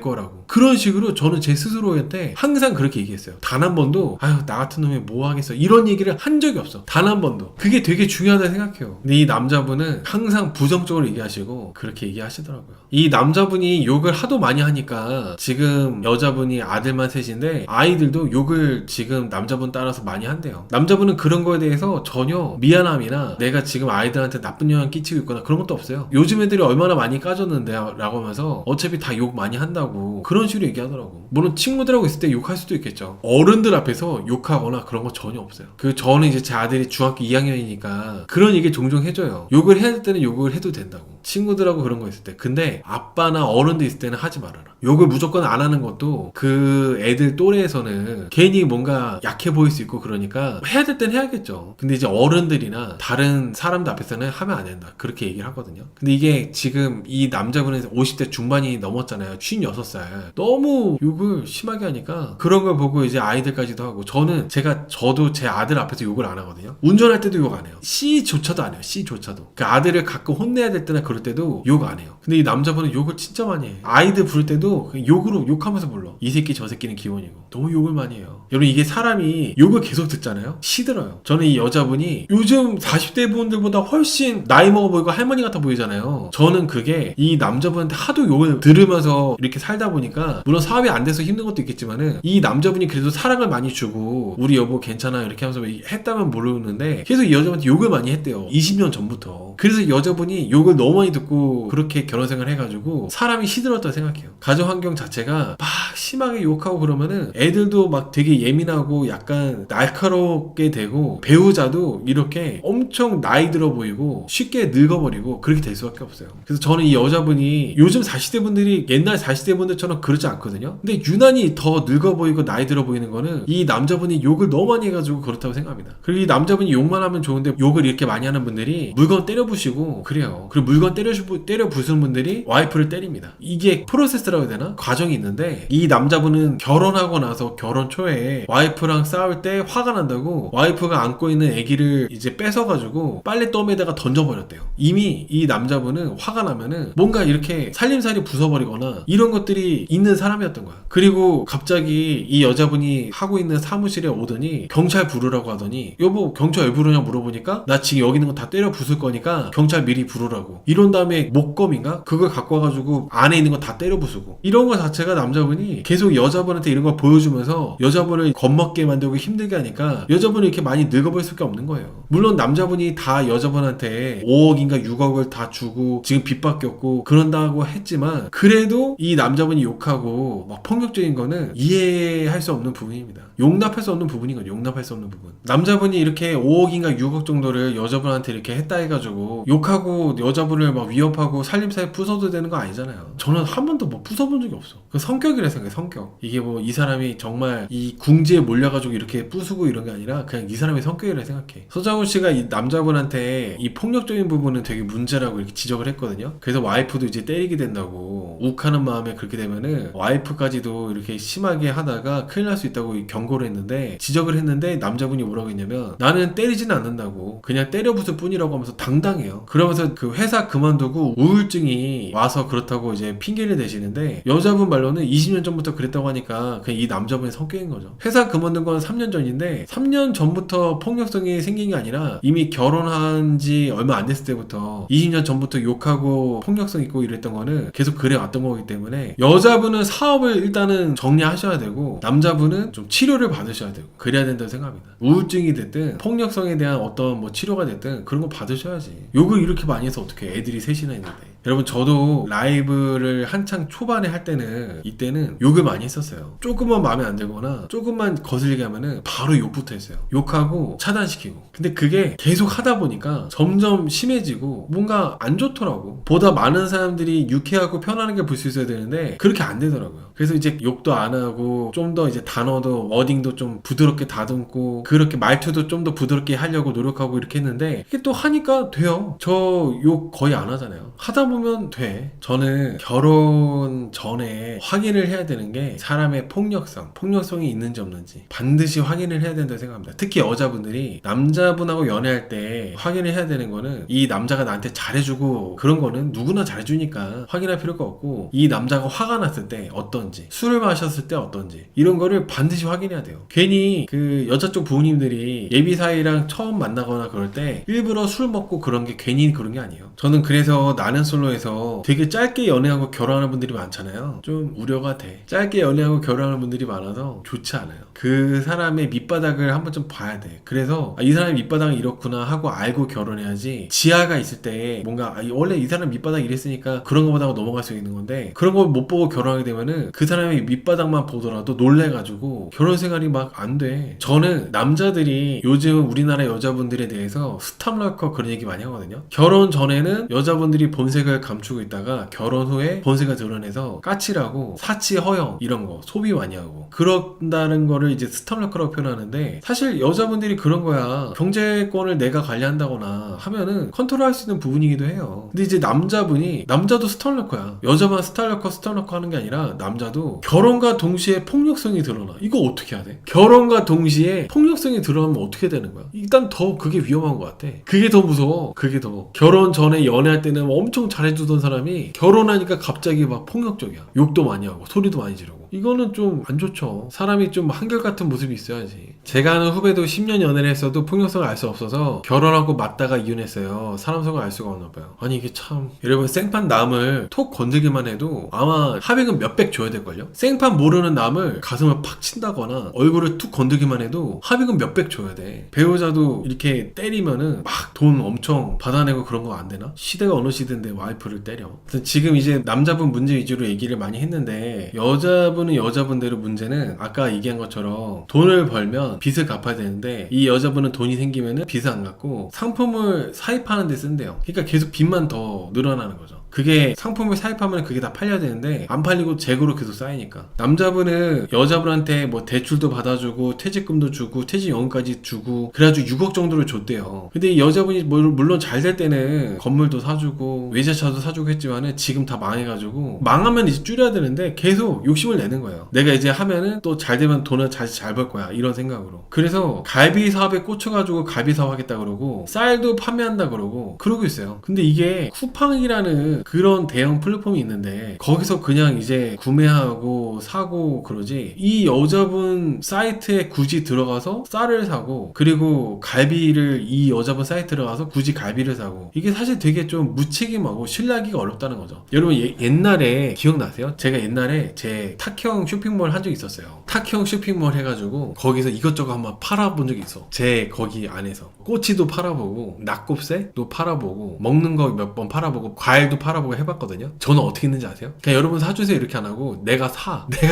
거라고 그런 식으로 저는 제 스스로한테 항상 그렇게 얘기했어요. 단 한 번도 나 같은 놈이 뭐 하겠어 이런 얘기를 한 적이 없어. 단 한 번도. 그게 되게 중요하다 생각해요. 근데 이 남자분은 항상 부정적으로 얘기하시고 그렇게 얘기하시더라고요. 이 남자분이 욕을 하도 많이 하니까 지금 여자분이 아들만 셋인데 아이들도 욕을 지금 남자분 따라서 많이 한대요. 남자분은 그런 거에 대해서 전혀 미안함이나 내가 지금 아이들한테 나쁜 영향 끼치고 있거나 그런 것도 없어요. 요즘 애들이 얼마나 많이 까졌는데 라고 하면서 어차피 다 욕 많이 한다고 그런 식으로 얘기하더라고. 물론 친구들하고 있을 때 욕할 수도 있겠죠. 어른들 앞에서 욕하거나 그런 거 전혀 없어요. 저는 이제 제 아들이 중학교 2학년이니까 그런 얘기 종종 해줘요. 욕을 해야 될 때는 욕을 해도 된다고. 친구들하고 그런 거 있을 때. 근데 아빠나 어른들 있을 때는 하지 말아라. 욕을 무조건 안 하는 것도 그 애들 또래에서는 괜히 뭔가 약해 보일 수 있고 그러니까 해야 될 땐 해야겠죠. 근데 이제 어른들이나 다른 사람들 앞에서는 하면 안 된다. 그렇게 얘기를 하거든요. 근데 이게 지금 이 남자분은 50대 중반이 넘었잖아요. 56살. 너무 욕을 심하게 하니까 그런 걸 보고 이제 아이들까지도 하고 저도 제 아들 앞에서 욕을 안 하거든요. 운전할 때도 욕 안 해요. C조차도 안 해요. C조차도. 그 아들을 가끔 혼내야 될 때나 그럴 때도 욕 안 해요. 근데 이 남자분은 욕을 진짜 많이 해요. 아이들 부를 때도 욕하면서 불러. 이 새끼 저 새끼는 기본이고. 너무 욕을 많이 해요. 여러분 이게 사람이 욕을 계속 듣잖아요. 시들어요. 저는 이 여자분이 요즘 40대 분들보다 훨씬 나이 먹어 보이고 할머니 같아 보이잖아요. 저는 그게 이 남자분한테 하도 욕을 들으면서 이렇게 살다 보니까 물론 사업이 안 돼서 힘든 것도 있겠지만은 이 남자분이 그래도 사랑을 많이 주고 우리 여보 괜찮아 이렇게 하면서 했다면 모르는데 계속 이 여자분한테 욕을 많이 했대요. 20년 전부터. 그래서 여자분이 욕을 너무 많이 듣고 그렇게 결혼생활 해가지고 사람이 시들었다고 생각해요. 가정환경 자체가 막 심하게 욕하고 그러면은 애들도 막 되게 예민하고 약간 날카롭게 되고 배우자도 이렇게 엄청 나이 들어 보이고 쉽게 늙어버리고 그렇게 될 수밖에 없어요. 그래서 저는 이 여자분이 요즘 40대 분들이 옛날 40대 분들처럼 그렇지 않거든요. 근데 유난히 더 늙어 보이고 나이 들어 보이는 거는 이 남자분이 욕을 너무 많이 해가지고 그렇다고 생각합니다. 그리고 이 남자분이 욕만 하면 좋은데 욕을 이렇게 많이 하는 분들이 물건 때려 부시고 그래요. 그리고 물건 때려 부수는 분들이 와이프를 때립니다. 이게 프로세스라고 해야 되나? 과정이 있는데 이 남자분은 결혼하고 나서 결혼 초에 와이프랑 싸울 때 화가 난다고 와이프가 안고 있는 아기를 이제 뺏어가지고 빨래더미에다가 던져버렸대요. 이미 이 남자분은 화가 나면은 뭔가 이렇게 살림살이 부숴버리거나 이런 것들이 있는 사람이었던 거야. 그리고 갑자기 이 여자분이 하고 있는 사무실에 오더니 경찰 부르라고 하더니 여보 경찰 왜 부르냐 물어보니까 나 지금 여기 있는 거 다 때려 부술 거니까 경찰 미리 부르라고. 이런 다음에 목검인가? 그걸 갖고 와가지고 안에 있는 거 다 때려 부수고. 이런 거 자체가 남자분이 계속 여자분한테 이런 걸 보여주면서 여자분을 겁먹게 만들고 힘들게 하니까 여자분이 이렇게 많이 늙어버릴 수밖에 없는 거예요. 물론 남자분이 다 여자분한테 5억인가 6억을 다 주고 지금 빚밖에 없고 그런다고 했지만 그래도 이 남자분이 욕하고 막 폭력적인 거는 이해할 수 없는 부분입니다. 용납할 수 없는 부분이거든요. 용납할 수 없는 부분. 남자분이 이렇게 5억인가 6억 정도를 여자분한테 이렇게 했다 해가지고 욕하고 여자분을 막 위협하고 살림살이 부숴도 되는 거 아니잖아요. 저는 한 번도 뭐 부숴본 적이 없어. 그 성격이라 생각해. 성격. 이게 뭐 이 사람이 정말 이 궁지에 몰려가지고 이렇게 부수고 이런 게 아니라 그냥 이 사람의 성격이라 생각해. 서장훈 씨가 이 남자분한테 이 폭력적인 부분은 되게 문제라고 이렇게 지적을 했거든요. 그래서 와이프도 이제 때리게 된다고 욱하는 마음에 그렇게 되면은 와이프까지도 이렇게 심하게 하다가 큰일 날 수 있다고 경고를 했는데 지적을 했는데 남자분이 뭐라고 했냐면 나는 때리지는 않는다고 그냥 때려 부술 뿐이라고 하면서 당당해요. 그러면서 그 회사 그만두고 우울증이 와서 그렇다고 이제 핑계를 대시는데, 여자분 말로는 20년 전부터 그랬다고 하니까 그냥 이 남자분의 성격인 거죠. 회사 그만둔 건 3년 전인데 3년 전부터 폭력성이 생긴 게 아니라 이미 결혼한 지 얼마 안 됐을 때부터 20년 전부터 욕하고 폭력성 있고 이랬던 거는 계속 그래왔던 거기 때문에, 여자분은 사업을 일단은 정리하셔야 되고 남자분은 좀 치료를 받으셔야 되고 그래야 된다고 생각합니다. 우울증이 됐든 폭력성에 대한 어떤 뭐 치료가 됐든 그런 거 받으셔야지. 욕을 이렇게 많이 해서 어떻게, 애들이 셋이나 있는데. 여러분, 저도 라이브를 한창 초반에 할 때는, 이때는 욕을 많이 했었어요. 조금만 마음에 안 들거나 조금만 거슬리게 하면은 바로 욕부터 했어요. 욕하고 차단시키고. 근데 그게 계속 하다 보니까 점점 심해지고 뭔가 안 좋더라고. 보다 많은 사람들이 유쾌하고 편안하게 볼 수 있어야 되는데 그렇게 안 되더라고요. 그래서 이제 욕도 안 하고 좀 더 이제 단어도, 워딩도 좀 부드럽게 다듬고 그렇게 말투도 좀 더 부드럽게 하려고 노력하고 이렇게 했는데, 이게 또 하니까 돼요. 저 욕 거의 안 하잖아요. 하다 보면 돼. 저는 결혼 전에 확인을 해야 되는 게 사람의 폭력성이 있는지 없는지 반드시 확인을 해야 된다고 생각합니다. 특히 여자분들이 남자분하고 연애할 때 확인을 해야 되는 거는, 이 남자가 나한테 잘해주고 그런 거는 누구나 잘해주니까 확인할 필요가 없고, 이 남자가 화가 났을 때 어떤지, 술을 마셨을 때 어떤지, 이런 거를 반드시 확인해야 돼요. 괜히 그 여자 쪽 부모님들이 예비 사이랑 처음 만나거나 그럴 때 일부러 술 먹고 그런 게 괜히 그런 게 아니에요. 저는 그래서 나는 솔로에서 되게 짧게 연애하고 결혼하는 분들이 많잖아요. 좀 우려가 돼. 짧게 연애하고 결혼하는 분들이 많아서 좋지 않아요. 그 사람의 밑바닥을 한번 좀 봐야 돼. 그래서 이 사람의 밑바닥은 이렇구나 하고 알고 결혼해야지, 지하가 있을 때 뭔가 원래 이 사람 밑바닥 이랬으니까 그런 거 보다가 넘어갈 수 있는 건데, 그런 거 못 보고 결혼하게 되면은 그 사람의 밑바닥만 보더라도 놀래가지고 결혼 생활이 막 안 돼. 저는 남자들이 요즘 우리나라 여자분들에 대해서 스탑러커 그런 얘기 많이 하거든요. 결혼 전에는 여자분들이 본색을 감추고 있다가 결혼 후에 본색을 드러내서 까칠하고 사치 허영 이런 거 소비 많이 하고 그런다는 거를 이제 스탑러커라고 표현하는데, 사실 여자분들이 그런 거야. 경제권을 내가 관리한다거나 하면은 컨트롤할 수 있는 부분이기도 해요. 근데 이제 남자도 스탑러커야. 여자만 스탑러커 하는 게 아니라 남자도 결혼과 동시에 폭력성이 드러나. 이거 어떻게 해야 돼? 결혼과 동시에 폭력성이 드러나면 어떻게 되는 거야? 일단 더 그게 위험한 것 같아. 그게 더 무서워. 그게 더. 결혼 전에 연애할 때는 엄청 잘해주던 사람이 결혼하니까 갑자기 막 폭력적이야. 욕도 많이 하고 소리도 많이 지르고. 이거는 좀 안 좋죠. 사람이 좀 한결같은 모습이 있어야지. 제가 아는 후배도 10년 연애를 했어도 폭력성을 알 수 없어서 결혼하고 맞다가 이혼했어요. 사람 성을 알 수가 없나 봐요. 아니 이게 참, 여러분, 생판 남을 톡 건들기만 해도 아마 합의금 몇백 줘야 될걸요? 생판 모르는 남을 가슴을 팍 친다거나 얼굴을 툭 건들기만 해도 합의금 몇백 줘야 돼. 배우자도 이렇게 때리면은 막 돈 엄청 받아내고 그런 거 안 되나? 시대가 어느 시대인데 와이프를 때려. 지금 이제 남자분 문제 위주로 얘기를 많이 했는데, 여자분은 여자분대로 문제는 아까 얘기한 것처럼 돈을 벌면 빚을 갚아야 되는데, 이 여자분은 돈이 생기면은 빚을 안 갚고 상품을 사입하는 데 쓴대요. 그러니까 계속 빚만 더 늘어나는 거죠. 그게 상품을 사입하면 그게 다 팔려야 되는데 안 팔리고 재고로 계속 쌓이니까. 남자분은 여자분한테 뭐 대출도 받아주고 퇴직금도 주고 퇴직연금까지 주고 그래가지고 6억 정도를 줬대요. 근데 이 여자분이 물론 잘 될 때는 건물도 사주고 외제차도 사주고 했지만은 지금 다 망해가지고, 망하면 이제 줄여야 되는데 계속 욕심을 내는 거예요. 내가 이제 하면은 또 잘 되면 돈을 잘 벌 거야 이런 생각으로. 그래서 갈비 사업에 꽂혀가지고 갈비 사업 하겠다 그러고 쌀도 판매한다 그러고 있어요. 근데 이게 쿠팡이라는 그런 대형 플랫폼이 있는데 거기서 그냥 이제 구매하고 사고 그러지, 이 여자분 사이트에 굳이 들어가서 쌀을 사고 그리고 갈비를, 이 여자분 사이트에 들어가서 굳이 갈비를 사고, 이게 사실 되게 좀 무책임하고 신뢰하기가 어렵다는 거죠. 여러분 옛날에 기억나세요? 제가 옛날에 제 탁형 쇼핑몰 한 적이 있었어요. 탁형 쇼핑몰 해가지고 거기서 이것저것 한번 팔아본 적이 있어. 제 거기 안에서 꼬치도 팔아보고 낙곱새도 팔아보고 먹는 거 몇 번 팔아보고 과일도 팔아보고 해봤거든요. 저는 어떻게 했는지 아세요? 그냥 여러분 사주세요 이렇게 안 하고 내가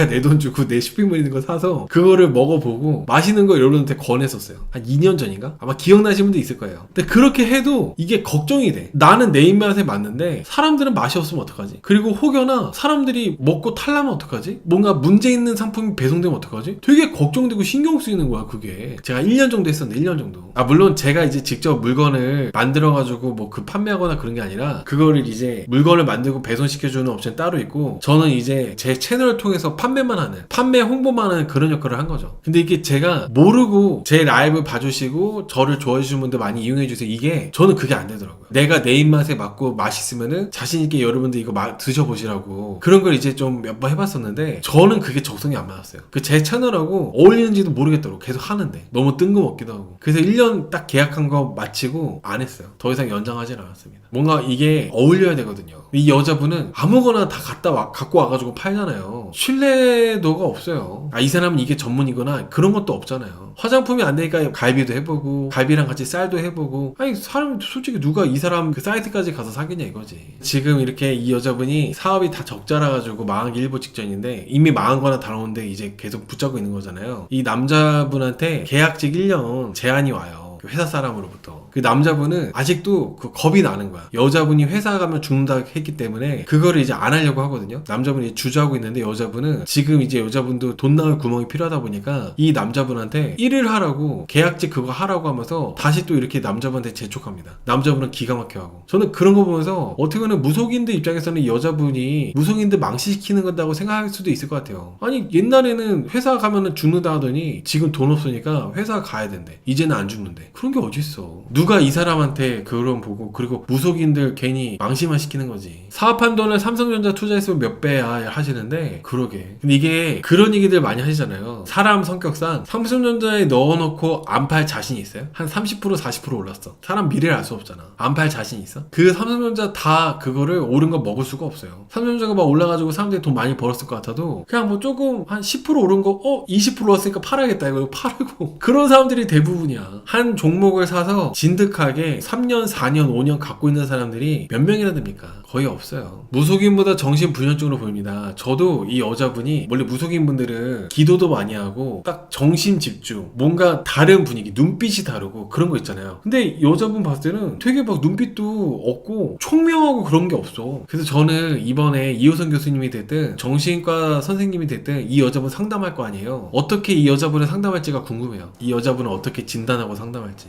내 돈 주고 내 쇼핑몰 있는 거 사서 그거를 먹어보고 맛있는 거 여러분한테 권했었어요. 한 2년 전인가? 아마 기억나시는 분도 있을 거예요. 근데 그렇게 해도 이게 걱정이 돼. 나는 내 입맛에 맞는데 사람들은 맛이 없으면 어떡하지? 그리고 혹여나 사람들이 먹고 탈라면 어떡하지? 뭔가 문제 있는 상품이 배송되면 어떡하지? 되게 걱정되고 신경 쓰이는 거야 그게. 제가 1년 정도 했었는데 1년 정도. 물론 제가 이제 직접 물건을 만들어가지고 뭐 그 판매하거나 그런 게 아니라 그거를 이제 물건을 만들고 배송시켜주는 업체는 따로 있고, 저는 이제 제 채널을 통해서 판매만 하는, 판매 홍보만 하는 그런 역할을 한 거죠. 근데 이게 제가 모르고 제 라이브 봐주시고 저를 좋아해 주시는 분들 많이 이용해 주세요, 이게 저는 그게 안 되더라고요. 내가 내 입맛에 맞고 맛있으면은 자신있게 여러분들 이거 드셔보시라고 그런 걸 이제 좀 몇 번 해봤었는데, 저는 그게 적성이 안 맞았어요. 그 제 채널하고 어울리는지도 모르겠더라고. 계속 하는데 너무 뜬금없기도 하고. 그래서 1년 딱 계약한 거 마치고 안 했어요. 더 이상 연장하진 않았습니다. 뭔가 이게 어울려야 되거든요. 이 여자분은 아무거나 다 갖고 와가지고 팔잖아요. 신뢰도가 없어요. 이 사람은 이게 전문이거나 그런 것도 없잖아요. 화장품이 안 되니까 갈비도 해보고, 갈비랑 같이 쌀도 해보고. 아니, 사람 솔직히 누가 이 사람 그 사이트까지 가서 사겠냐 이거지. 지금 이렇게 이 여자분이 사업이 다 적자라가지고 망하기 일보 직전인데, 이미 망한 거나 다른데 이제 계속 붙잡고 있는 거잖아요. 이 남자분한테 계약직 1년 제한이 와요. 회사 사람으로부터. 그 남자분은 아직도 그 겁이 나는 거야. 여자분이 회사 가면 죽는다 했기 때문에 그거를 이제 안 하려고 하거든요. 남자분이 주저하고 있는데, 여자분은 지금 이제 여자분도 돈 나올 구멍이 필요하다 보니까 이 남자분한테 일을 하라고, 계약직 그거 하라고 하면서 다시 또 이렇게 남자분한테 재촉합니다. 남자분은 기가 막혀 하고. 저는 그런 거 보면서 어떻게 보면 무속인들 입장에서는 여자분이 무속인들 망신시키는 건다고 생각할 수도 있을 것 같아요. 아니, 옛날에는 회사 가면은 죽는다 하더니 지금 돈 없으니까 회사 가야 된대. 이제는 안 죽는데. 그런 게 어딨어. 누가 이 사람한테 그런 보고, 그리고 무속인들 괜히 망신만 시키는 거지. 사업한 돈을 삼성전자 투자했으면 몇 배야 하시는데, 그러게. 근데 이게 그런 얘기들 많이 하시잖아요. 사람 성격상 삼성전자에 넣어놓고 안 팔 자신 있어요? 한 30% 40% 올랐어. 사람 미래를 알 수 없잖아. 안 팔 자신 있어? 그 삼성전자 다 그거를 오른 거 먹을 수가 없어요. 삼성전자가 막 올라가지고 사람들이 돈 많이 벌었을 것 같아도 그냥 뭐 조금 한 10% 오른 거 20% 올랐으니까 팔아야겠다 이거 팔고. 그런 사람들이 대부분이야. 한 종목을 사서 진득하게 3년 4년 5년 갖고 있는 사람들이 몇 명이나 됩니까? 거의 없어요. 무속인보다 정신분열증으로 보입니다. 저도 이 여자분이, 원래 무속인분들은 기도도 많이 하고 딱 정신 집중, 뭔가 다른 분위기, 눈빛이 다르고 그런 거 있잖아요. 근데 여자분 봤을 때는 되게 막 눈빛도 없고 총명하고 그런 게 없어. 그래서 저는 이번에 이호선 교수님이 됐든 정신과 선생님이 됐든 이 여자분 상담할 거 아니에요. 어떻게 이 여자분을 상담할지가 궁금해요. 이 여자분은 어떻게 진단하고 상담할지.